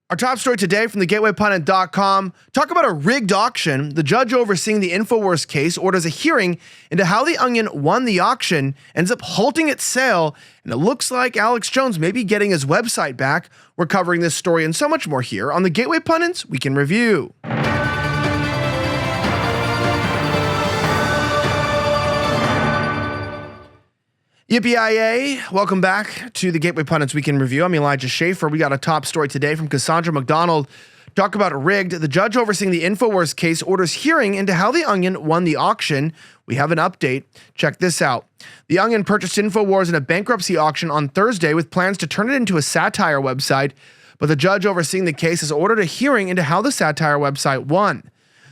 Our top story today from the GatewayPundit.com. Talk about a rigged auction. The judge overseeing the InfoWars case orders a hearing into how the Onion won the auction, ends up halting its sale, and it looks like Alex Jones may be getting his website back. We're covering this story and so much more here on the Gateway Pundits Week in Review. Yippee-yi-yay. Welcome back to the Gateway Pundits Week in Review. I'm Elijah Schaffer. We got a top story today from Cassandra McDonald. Talk about rigged. The judge overseeing the InfoWars case orders hearing into how the Onion won the auction. We have an update. Check this out. The Onion purchased InfoWars in a bankruptcy auction on Thursday with plans to turn it into a satire website, but the judge overseeing the case has ordered a hearing into how the satire website won.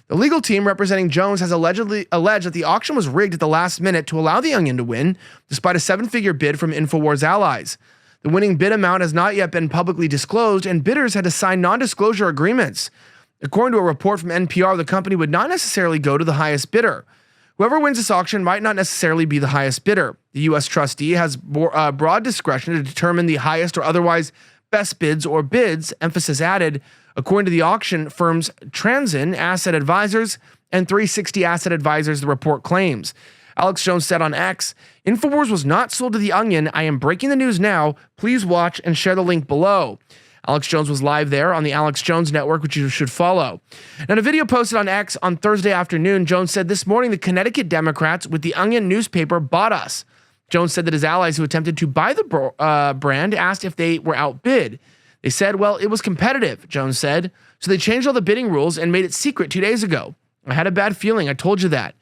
The legal team representing Jones has alleged that the auction was rigged at the last minute to allow the Onion to win, despite a seven-figure bid from InfoWars allies. The winning bid amount has not yet been publicly disclosed, and bidders had to sign non-disclosure agreements. According to a report from NPR, the company would not necessarily go to the highest bidder. Whoever wins this auction might not necessarily be the highest bidder. The U.S. trustee has broad discretion to determine the highest or otherwise best bids or bids, emphasis added, according to the auction firms Transin Asset Advisors and 360 Asset Advisors, the report claims. Alex Jones said on X, InfoWars was not sold to the Onion. I am breaking the news now. Please watch and share the link below. Alex Jones was live there on the Alex Jones Network, which you should follow. Now, in a video posted on X on Thursday afternoon, Jones said this morning the Connecticut Democrats with the Onion newspaper bought us. Jones said that his allies who attempted to buy the brand asked if they were outbid. They said, well, it was competitive, Jones said. So they changed all the bidding rules and made it secret 2 days ago. I had a bad feeling. I told you that.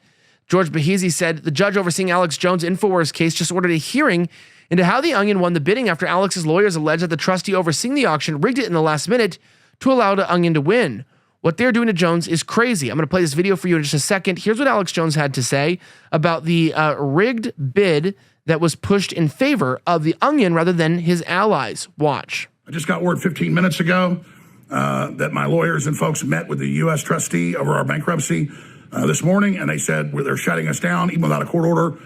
George Bahezi said the judge overseeing Alex Jones' InfoWars case just ordered a hearing into how the Onion won the bidding after Alex's lawyers alleged that the trustee overseeing the auction rigged it in the last minute to allow the Onion to win. What they're doing to Jones is crazy. I'm going to play this video for you in just a second. Here's what Alex Jones had to say about the rigged bid that was pushed in favor of the Onion rather than his allies. Watch. I just got word 15 minutes ago that my lawyers and folks met with the U.S. trustee over our bankruptcy this morning, and they said they're shutting us down even without a court order.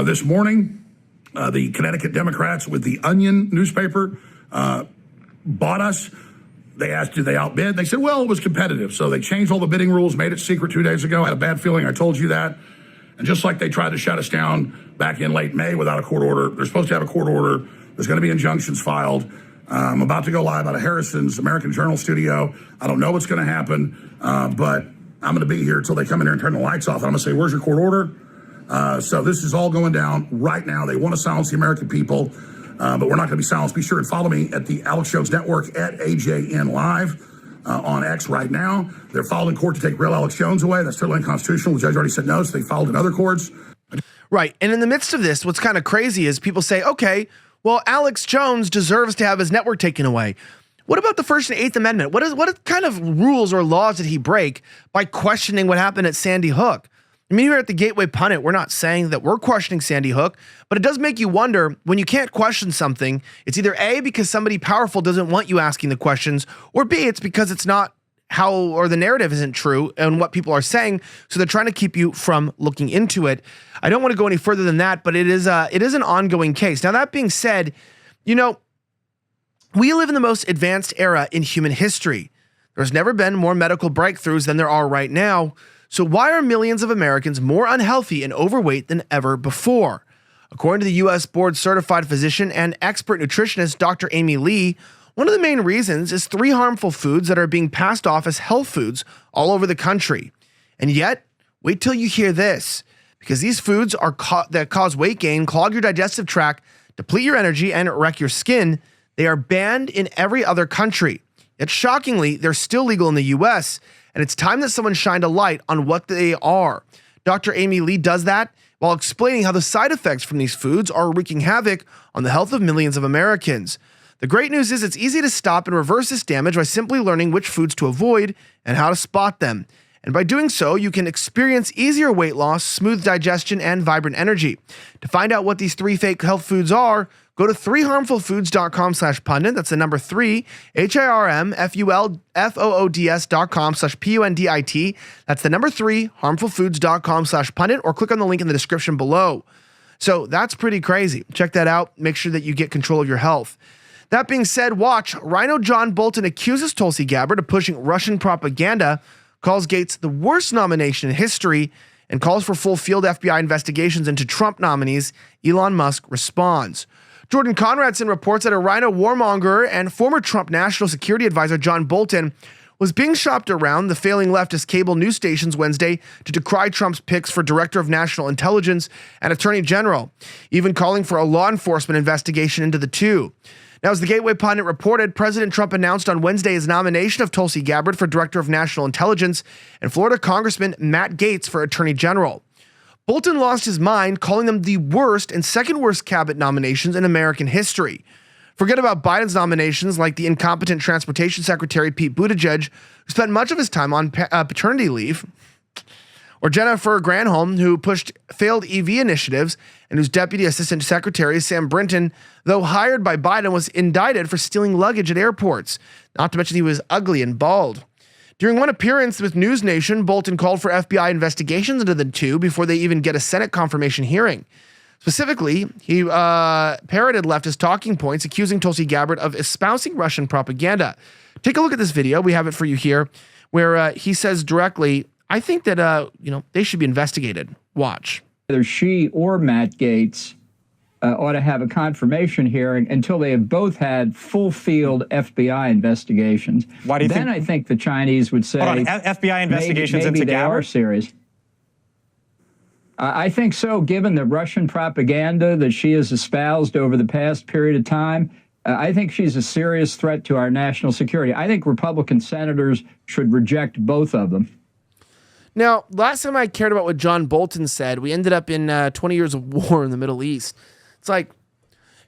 This morning, the Connecticut Democrats with the Onion newspaper bought us. They asked, did they outbid? They said, well, it was competitive. So they changed all the bidding rules, made it secret 2 days ago. I had a bad feeling. I told you that. And just like they tried to shut us down back in late May without a court order, they're supposed to have a court order. There's going to be injunctions filed. I'm about to go live out of Harrison's American Journal studio. I don't know what's going to happen, but I'm going to be here until they come in here and turn the lights off. I'm going to say, where's your court order? So this is all going down right now. They want to silence the American people, but we're not going to be silenced. Be sure and follow me at the Alex Jones Network at AJN Live on X right now. They're filed in court to take real Alex Jones away. That's totally unconstitutional. The judge already said no, so they filed in other courts. Right. And in the midst of this, what's kind of crazy is people say, okay, well, Alex Jones deserves to have his network taken away. What about the First and Eighth Amendment? What kind of rules or laws did he break by questioning what happened at Sandy Hook? I mean, here at the Gateway Pundit, we're not saying that we're questioning Sandy Hook, but it does make you wonder when you can't question something, it's either A, because somebody powerful doesn't want you asking the questions, or B, it's because it's not how, or the narrative isn't true and what people are saying. So they're trying to keep you from looking into it. I don't want to go any further than that, but it is an ongoing case. Now, that being said, you know, we live in the most advanced era in human history. There's never been more medical breakthroughs than there are right now. So why are millions of Americans more unhealthy and overweight than ever before? According to the U.S. board certified physician and expert nutritionist, Dr. Amy Lee, one of the main reasons is 3 harmful foods that are being passed off as health foods all over the country. And yet, wait till you hear this, because these foods are that cause weight gain, clog your digestive tract, deplete your energy, and wreck your skin. They are banned in every other country. Yet shockingly, they're still legal in the U.S., and it's time that someone shined a light on what they are. Dr. Amy Lee does that while explaining how the side effects from these foods are wreaking havoc on the health of millions of Americans. The great news is it's easy to stop and reverse this damage by simply learning which foods to avoid and how to spot them. And by doing so, you can experience easier weight loss, smooth digestion, and vibrant energy. To find out what these 3 fake health foods are, go to 3harmfulfoods.com/pundit. That's the number 3, HIRMFULFOODS.com/PUNDIT. That's the number 3, harmfulfoods.com/pundit, or click on the link in the description below. So that's pretty crazy. Check that out. Make sure that you get control of your health. That being said, watch. RINO John Bolton accuses Tulsi Gabbard of pushing Russian propaganda, calls Gaetz the worst nomination in history, and calls for full field FBI investigations into Trump nominees. Elon Musk responds. Jordan Conradson reports that a RINO warmonger and former Trump national security advisor John Bolton was being shopped around the failing leftist cable news stations Wednesday to decry Trump's picks for Director of National Intelligence and Attorney General, even calling for a law enforcement investigation into the two. Now, as the Gateway Pundit reported, President Trump announced on Wednesday his nomination of Tulsi Gabbard for Director of National Intelligence and Florida Congressman Matt Gaetz for Attorney General. Bolton lost his mind, calling them the worst and second worst cabinet nominations in American history. Forget about Biden's nominations like the incompetent Transportation Secretary Pete Buttigieg, who spent much of his time on paternity leave, or Jennifer Granholm, who pushed failed EV initiatives and whose Deputy Assistant Secretary Sam Brinton, though hired by Biden, was indicted for stealing luggage at airports, not to mention he was ugly and bald. During one appearance with News Nation, Bolton called for FBI investigations into the two before they even get a Senate confirmation hearing. Specifically, he parroted leftist talking points, accusing Tulsi Gabbard of espousing Russian propaganda. Take a look at this video. We have it for you here, where he says directly, I think that, they should be investigated. Watch. Either she or Matt Gaetz ought to have a confirmation hearing until they have both had full field FBI investigations. Why do you then think? I think the Chinese would say, Hold on, FBI investigations maybe into they are Gabbard? serious. I think so, given the Russian propaganda that she has espoused over the past period of time. I think she's a serious threat to our national security. I think Republican senators should reject both of them. Now, last time I cared about what John Bolton said, we ended up in 20 years of war in the Middle East. It's like,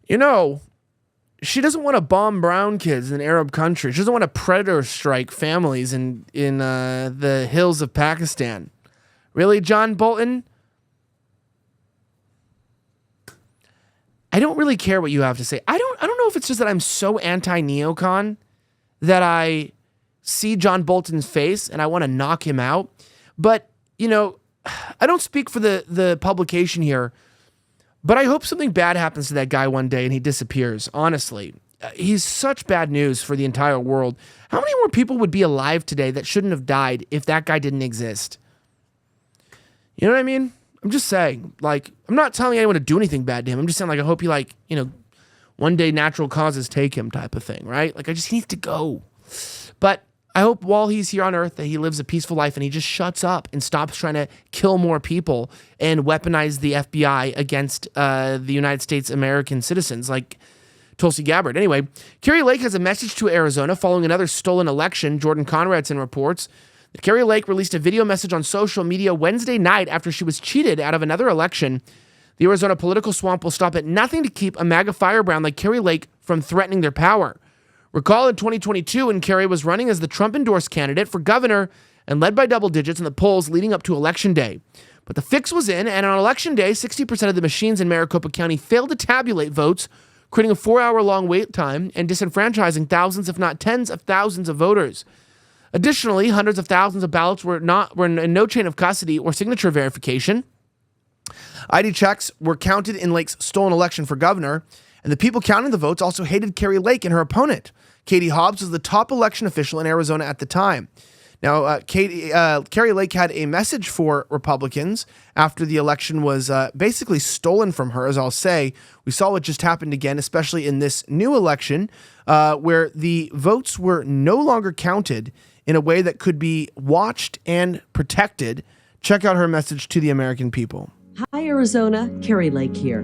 she doesn't want to bomb brown kids in Arab countries. She doesn't want to predator strike families in the hills of Pakistan. Really, John Bolton? I don't really care what you have to say. I don't know if it's just that I'm so anti-neocon that I see John Bolton's face and I want to knock him out. But, I don't speak for the publication here, but I hope something bad happens to that guy one day and he disappears, honestly. He's such bad news for the entire world. How many more people would be alive today that shouldn't have died if that guy didn't exist? You know what I mean? I'm just saying, I'm not telling anyone to do anything bad to him. I'm just saying, I hope he, one day natural causes take him type of thing, right? He needs to go. But I hope while he's here on Earth that he lives a peaceful life and he just shuts up and stops trying to kill more people and weaponize the FBI against the United States American citizens like Tulsi Gabbard. Anyway, Kari Lake has a message to Arizona following another stolen election, Jordan Conradson reports. Kari Lake released a video message on social media Wednesday night after she was cheated out of another election. The Arizona political swamp will stop at nothing to keep a MAGA firebrand like Kari Lake from threatening their power. Recall in 2022 when Kari was running as the Trump-endorsed candidate for governor and led by double digits in the polls leading up to Election Day. But the fix was in, and on Election Day, 60% of the machines in Maricopa County failed to tabulate votes, creating a 4-hour-long wait time and disenfranchising thousands, if not tens of thousands of voters. Additionally, hundreds of thousands of ballots were in no chain of custody or signature verification. ID checks were counted in Lake's stolen election for governor, and the people counting the votes also hated Kari Lake and her opponent. Katie Hobbs was the top election official in Arizona at the time. Now, Kari Lake had a message for Republicans after the election was basically stolen from her, as I'll say. We saw what just happened again, especially in this new election, where the votes were no longer counted in a way that could be watched and protected. Check out her message to the American people. Hi, Arizona. Kari Lake here.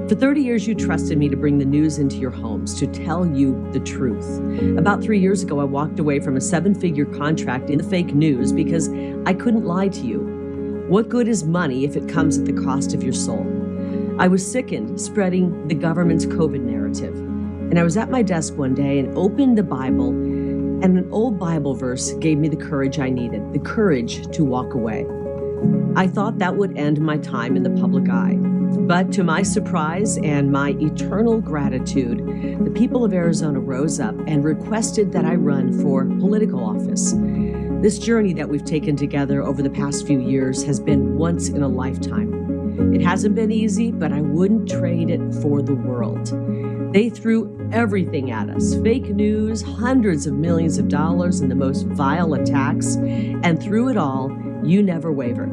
For 30 years, you trusted me to bring the news into your homes, to tell you the truth. About 3 years ago, I walked away from a 7-figure contract in the fake news because I couldn't lie to you. What good is money if it comes at the cost of your soul? I was sickened spreading the government's COVID narrative. And I was at my desk one day and opened the Bible, and an old Bible verse gave me the courage I needed, the courage to walk away. I thought that would end my time in the public eye. But to my surprise and my eternal gratitude, the people of Arizona rose up and requested that I run for political office. This journey that we've taken together over the past few years has been once in a lifetime. It hasn't been easy, but I wouldn't trade it for the world. They threw everything at us, fake news, hundreds of millions of dollars, and the most vile attacks. And through it all, you never wavered.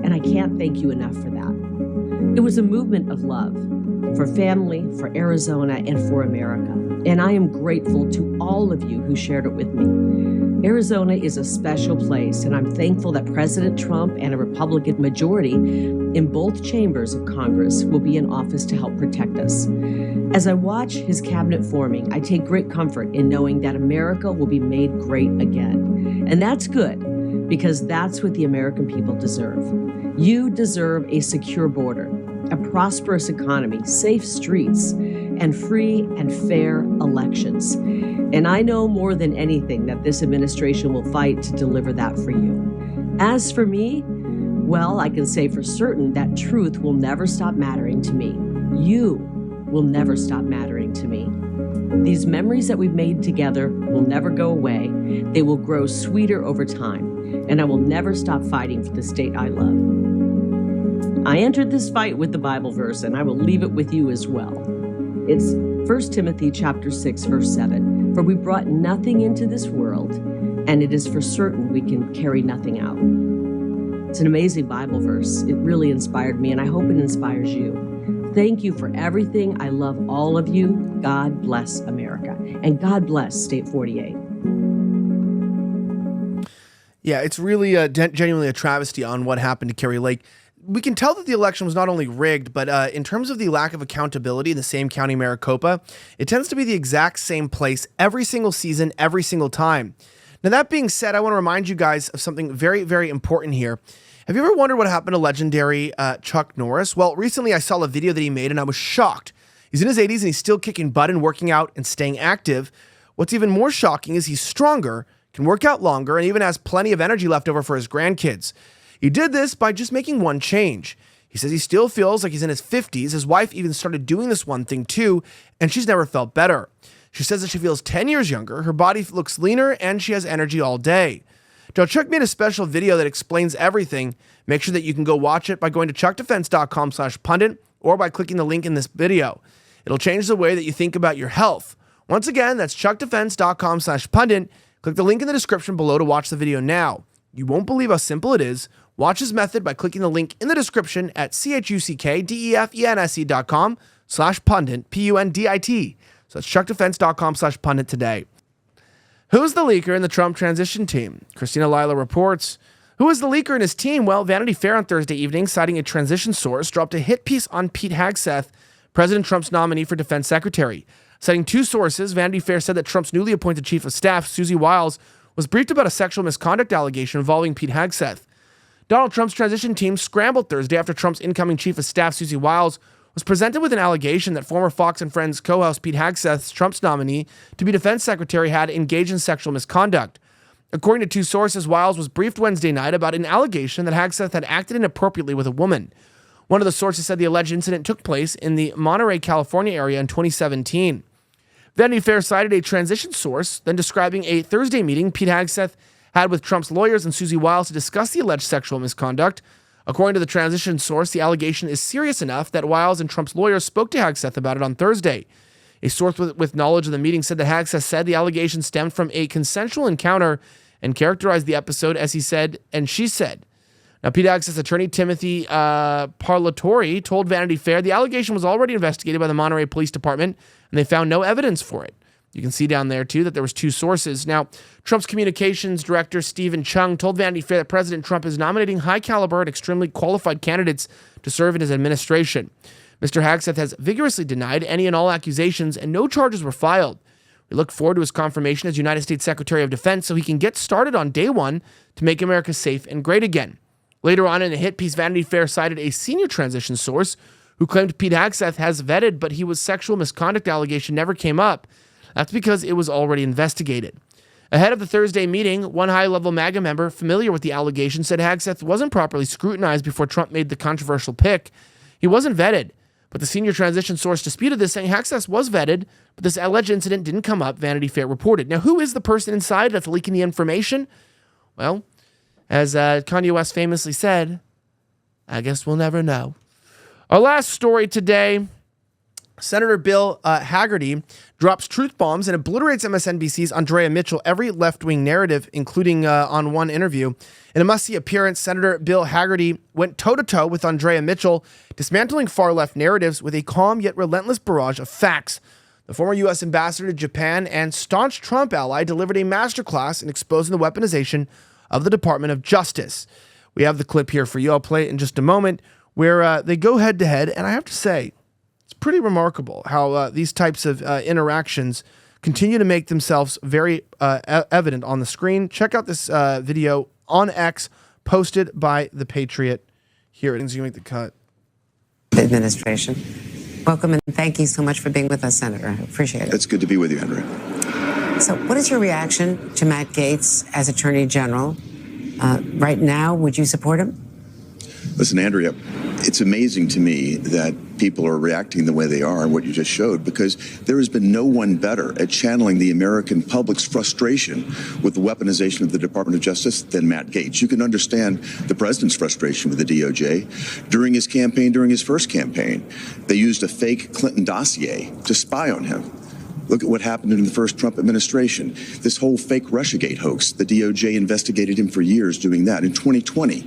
And I can't thank you enough for that. It was a movement of love for family, for Arizona, and for America. And I am grateful to all of you who shared it with me. Arizona is a special place, and I'm thankful that President Trump and a Republican majority in both chambers of Congress will be in office to help protect us. As I watch his cabinet forming, I take great comfort in knowing that America will be made great again. And that's good, because that's what the American people deserve. You deserve a secure border, a prosperous economy, safe streets, and free and fair elections. And I know more than anything that this administration will fight to deliver that for you. As for me, well, I can say for certain that truth will never stop mattering to me. You will never stop mattering to me. These memories that we've made together will never go away. They will grow sweeter over time, and I will never stop fighting for the state I love. I entered this fight with the Bible verse, and I will leave it with you as well. It's 1 Timothy chapter 6, verse 7. For we brought nothing into this world, and it is for certain we can carry nothing out. It's an amazing Bible verse. It really inspired me, and I hope it inspires you. Thank you for everything. I love all of you. God bless America, and God bless State 48. Yeah, it's really genuinely a travesty on what happened to Kari Lake. We can tell that the election was not only rigged, but in terms of the lack of accountability in the same county, Maricopa, it tends to be the exact same place every single season, every single time. Now, that being said, I want to remind you guys of something very, very important here. Have you ever wondered what happened to legendary Chuck Norris? Well, recently I saw a video that he made and I was shocked. He's in his 80s and he's still kicking butt and working out and staying active. What's even more shocking is he's stronger, can work out longer, and even has plenty of energy left over for his grandkids. He did this by just making one change. He says he still feels like he's in his 50s. His wife even started doing this one thing too, and she's never felt better. She says that she feels 10 years younger, her body looks leaner, and she has energy all day. Now, Chuck made a special video that explains everything. Make sure that you can go watch it by going to chuckdefense.com/pundit or by clicking the link in this video. It'll change the way that you think about your health. Once again, that's chuckdefense.com/pundit. Click the link in the description below to watch the video now. You won't believe how simple it is. Watch his method by clicking the link in the description at chuckdefense.com/pundit, P-U-N-D-I-T. So that's chuckdefense.com/pundit today. Who's the leaker in the Trump transition team? Christina Lila reports. Who is the leaker in his team? Well, Vanity Fair on Thursday evening, citing a transition source, dropped a hit piece on Pete Hegseth, President Trump's nominee for defense secretary. Citing two sources, Vanity Fair said that Trump's newly appointed chief of staff, Susie Wiles, was briefed about a sexual misconduct allegation involving Pete Hegseth. Donald Trump's transition team scrambled Thursday after Trump's incoming chief of staff, Susie Wiles, was presented with an allegation that former Fox and Friends co-host Pete Hegseth, Trump's nominee to be defense secretary, had engaged in sexual misconduct. According to two sources, Wiles was briefed Wednesday night about an allegation that Hegseth had acted inappropriately with a woman. One of the sources said the alleged incident took place in the Monterey, California area in 2017. Vanity Fair cited a transition source, then describing a Thursday meeting Pete Hegseth had with Trump's lawyers and Susie Wiles to discuss the alleged sexual misconduct. According to the transition source, the allegation is serious enough that Wiles and Trump's lawyers spoke to Hegseth about it on Thursday. A source with knowledge of the meeting said that Hegseth said the allegation stemmed from a consensual encounter and characterized the episode as he said and she said. Now, Pete Hegseth's attorney Timothy Parlatore told Vanity Fair the allegation was already investigated by the Monterey Police Department and they found no evidence for it. You can see down there, too, that there was two sources. Now, Trump's communications director, Stephen Chung, told Vanity Fair that President Trump is nominating high-caliber and extremely qualified candidates to serve in his administration. Mr. Hegseth has vigorously denied any and all accusations, and no charges were filed. We look forward to his confirmation as United States Secretary of Defense so he can get started on day one to make America safe and great again. Later on in a hit piece, Vanity Fair cited a senior transition source who claimed Pete Hegseth has vetted, but his sexual misconduct allegation never came up. That's because it was already investigated. Ahead of the Thursday meeting, one high-level MAGA member familiar with the allegation said Hegseth wasn't properly scrutinized before Trump made the controversial pick. He wasn't vetted, but the senior transition source disputed this, saying Hegseth was vetted, but this alleged incident didn't come up, Vanity Fair reported. Now, who is the person inside that's leaking the information? Well, as Kanye West famously said, I guess we'll never know. Our last story today, Senator Bill Hagerty drops truth bombs and obliterates MSNBC's Andrea Mitchell every left-wing narrative, including on one interview. In a must-see appearance, Senator Bill Hagerty went toe-to-toe with Andrea Mitchell, dismantling far-left narratives with a calm yet relentless barrage of facts. The former U.S. ambassador to Japan and staunch Trump ally delivered a masterclass in exposing the weaponization of the Department of Justice. We have the clip here for you. I'll play it in just a moment, where they go head-to-head, and I have to say, it's pretty remarkable how these types of interactions continue to make themselves very evident on the screen. Check out this video on X posted by The Patriot. Here it is. You make the cut. Administration. Welcome and thank you so much for being with us, Senator. I appreciate it. It's good to be with you, Andrea. So what is your reaction to Matt Gaetz as Attorney General? Right now, would you support him? Listen, Andrea, it's amazing to me that people are reacting the way they are and what you just showed, because there has been no one better at channeling the American public's frustration with the weaponization of the Department of Justice than Matt Gaetz. You can understand the president's frustration with the DOJ. During his campaign, during his first campaign, they used a fake Clinton dossier to spy on him. Look at what happened in the first Trump administration. This whole fake Russiagate hoax, the DOJ investigated him for years doing that. In 2020,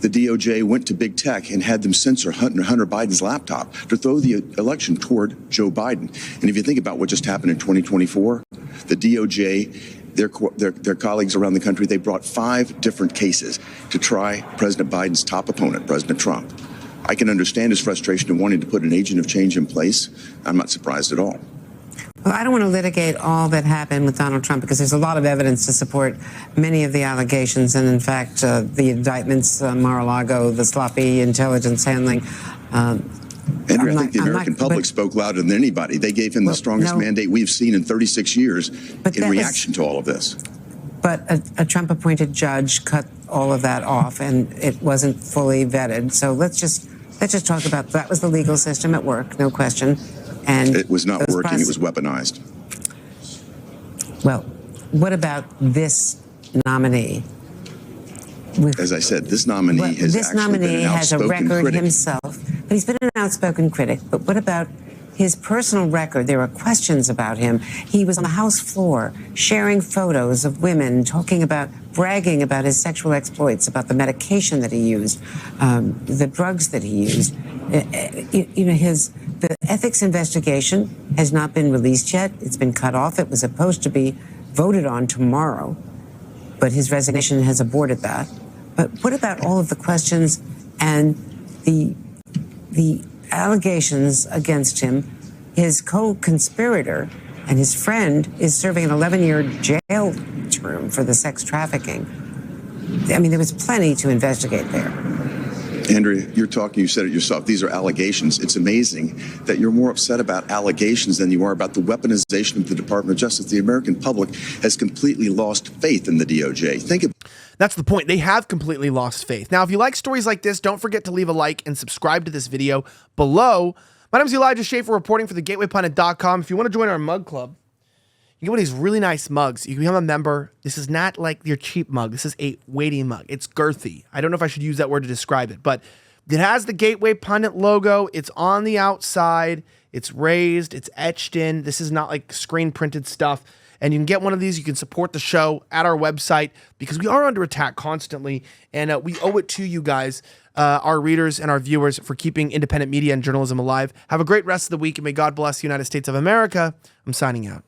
the DOJ went to big tech and had them censor Hunter Biden's laptop to throw the election toward Joe Biden. And if you think about what just happened in 2024, the DOJ, their colleagues around the country, they brought 5 different cases to try President Biden's top opponent, President Trump. I can understand his frustration in wanting to put an agent of change in place. I'm not surprised at all. Well, I don't want to litigate all that happened with Donald Trump because there's a lot of evidence to support many of the allegations. And in fact, the indictments, Mar-a-Lago, the sloppy intelligence handling. Andrew, I think the American public spoke louder than anybody. They gave him the strongest mandate we've seen in 36 years in reaction to all of this. But a Trump-appointed judge cut all of that off, and it wasn't fully vetted. So let's just talk about that. Was the legal system at work, no question. And it was not working. It was weaponized. Well, what about this nominee? As I said, this nominee has actually been an outspoken has a record critic. himself, but he's been an outspoken critic. But what about his personal record? There are questions about him. He was on the House floor sharing photos of women, bragging about his sexual exploits, about the medication that he used, the drugs that he used. The ethics investigation has not been released yet. It's been cut off. It was supposed to be voted on tomorrow, but his resignation has aborted that. But what about all of the questions and the allegations against him? His co-conspirator and his friend is serving an 11-year jail term for the sex trafficking. I mean, there was plenty to investigate there. Andrea, you said it yourself. These are allegations. It's amazing that you're more upset about allegations than you are about the weaponization of the Department of Justice. The American public has completely lost faith in the DOJ. That's the point. They have completely lost faith. Now, if you like stories like this, don't forget to leave a like and subscribe to this video below. My name is Elijah Schaffer, reporting for thegatewaypundit.com. If you want to join our mug club, you get one of these really nice mugs. You can become a member. This is not like your cheap mug. This is a weighty mug. It's girthy. I don't know if I should use that word to describe it, but it has the Gateway Pundit logo. It's on the outside. It's raised. It's etched in. This is not like screen printed stuff. And you can get one of these. You can support the show at our website because we are under attack constantly. And we owe it to you guys, our readers and our viewers, for keeping independent media and journalism alive. Have a great rest of the week, and may God bless the United States of America. I'm signing out.